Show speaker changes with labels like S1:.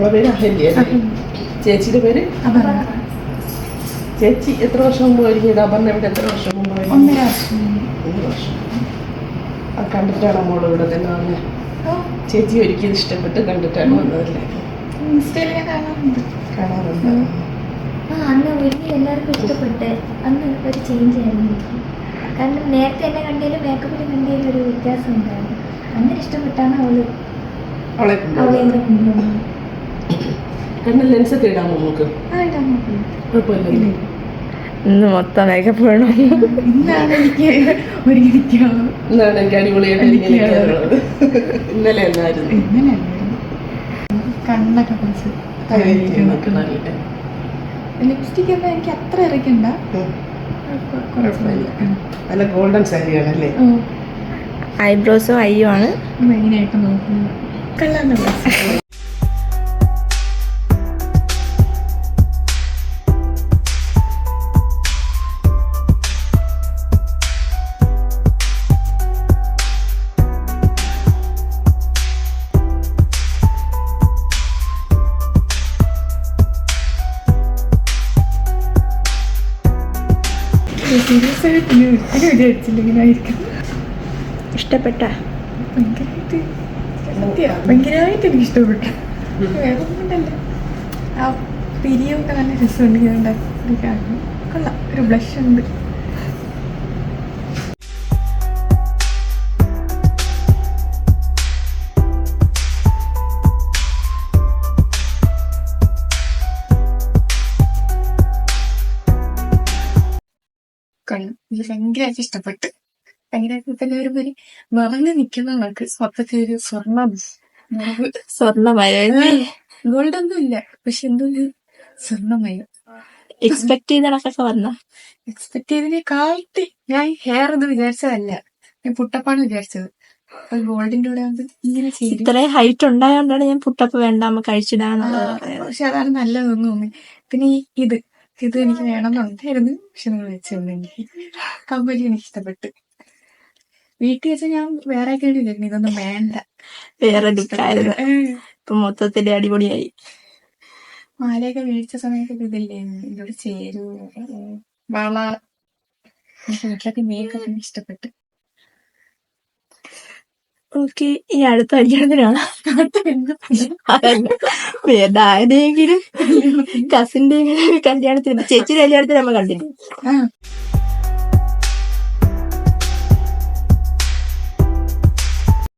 S1: നമ്മളെ പേര് അഹല്യ. ചേച്ചിയുടെ പേര് ചേച്ചി എത്ര വർഷം മുമ്പ് ഒരുങ്ങിയത്? അപർണ ഇവിടെ എത്ര വർഷം മുമ്പ്? 1 വർഷം. അത് കണ്ടിട്ടാണ് മോള് ഇവിടെ തന്നെ വന്നത്. ചേച്ചി ഒരിക്കലും ഇഷ്ടപ്പെട്ട് കണ്ടിട്ടാണ് വന്നതല്ലേ? കാണാറുണ്ട്.
S2: അന്ന് ഒരുങ്ങി എല്ലാവർക്കും ഇഷ്ടപ്പെട്ട് അന്ന് ഒരു ചേഞ്ച് ആയിരുന്നു. കാരണം നേരത്തെ എന്നെ കണ്ടതിലും മേക്കപ്പിൽ കണ്ടതിലും ഒരു വ്യത്യാസം ഉണ്ടായിരുന്നു. അങ്ങനെ ഇഷ്ടപ്പെട്ടാണ് അവളെ ഇവിടെ കൊണ്ടുവന്നത്.
S1: കണ്ണിൽ ലെൻസൊക്കെ ഇടാമോ നമുക്ക്? കുഴപ്പമില്ല.
S3: ഇന്ന് മൊത്തം മേക്കപ്പ് വേണം.
S2: ഇന്നാണ് എനിക്ക് ഒരുങ്ങിയിരിക്കാനുള്ളത്.
S1: ഇന്നാണ് എനിക്ക് അടിപൊളിയായിട്ട് ഇരിക്കാനുള്ളത്. ഇന്നലെ അല്ലായിരുന്നു.
S2: കണ്ണൊക്കെ കുറച്ച് ലിപ്സ്റ്റിക് ഒന്നും എനിക്ക് അത്ര ഇറക്കണ്ട.
S1: നല്ല ഗോൾഡൻ സാരിയാണല്ലേ?
S3: ഐബ്രോസും ഐയും ആണ്
S2: മെയിനായിട്ട് നോക്കുന്നത്. കള്ളാണ് സീരിയസ് ആയിട്ട് ഒരിക്കലും വിചാരിച്ചില്ല ഇങ്ങനെ ആയിരിക്കും.
S3: ഇഷ്ടപ്പെട്ട
S2: ഭയങ്കരമായിട്ട് എനിക്ക് ഇഷ്ടപ്പെട്ടു. വേറെ ഒന്നുമില്ല, ആ പിരിയൊക്കെ നല്ല രസമുണ്ട്. കൊള്ളാം. ഒരു ബ്ലഷ് ഉണ്ട്. എനിക്ക് ഭയങ്കരമായിട്ട് ഇഷ്ടപ്പെട്ട്. ഭയങ്കരമായിട്ട് ഇപ്പൊ എല്ലാവരും ഒരു നിറഞ്ഞു നിൽക്കുന്ന നമുക്ക് മൊത്തത്തിൽ ഒരു
S3: സ്വർണ്ണമയം
S2: ഗോൾഡൊന്നും ഇല്ല, പക്ഷെ എന്തോ ഒരു സ്വർണ്ണമയം.
S3: എക്സ്പെക്ട് ചെയ്തതൊക്കെ വന്ന
S2: എക്സ്പെക്ട് ചെയ്തതിനെക്കാട്ടി ഞാൻ ഹെയർ ഇത് വിചാരിച്ചതല്ല, ഞാൻ പുട്ടപ്പാണ് വിചാരിച്ചത്. ഗോൾഡിന്റെ കൂടെ ഇങ്ങനെ ചെയ്തു.
S3: ഇത്രയും ഹൈറ്റ് ഉണ്ടായോണ്ടാണ് ഞാൻ പുട്ടപ്പ് വേണ്ടാമ കഴിച്ചിടാന്നുള്ളത്.
S2: പക്ഷെ അതാണ് നല്ലതെന്ന് തോന്നി. പിന്നെ ഇത് എനിക്ക് വേണമെന്നുണ്ടായിരുന്നു, പക്ഷെ നിങ്ങൾ വെച്ചോണ്ടെങ്കിൽ കമ്പനി എനിക്ക് ഇഷ്ടപ്പെട്ട്. വീട്ടിൽ വെച്ചാൽ ഞാൻ വേറെ കേട്ടില്ലായിരുന്നു, ഇതൊന്നും വേണ്ട,
S3: വേറെ ലുക്കായിരുന്നു. ഇപ്പൊ മൊത്തത്തില് അടിപൊളിയായി.
S2: മാലയൊക്കെ മേടിച്ച സമയത്ത് ഇതില്ലേ ഇതോട് ചേരു വള, വീട്ടിലൊക്കെ മേക്കപ്പ് എനിക്ക് ഇഷ്ടപ്പെട്ട്.
S3: ഓക്കെ, ഈ അടുത്ത കല്യാണത്തിനാണ് വേണ്ട ആരുടെയെങ്കിലും കസിന്റെ കല്യാണത്തിന്, ചേച്ചിയുടെ കല്യാണത്തിന് നമ്മൾ കണ്ടില്ലേ?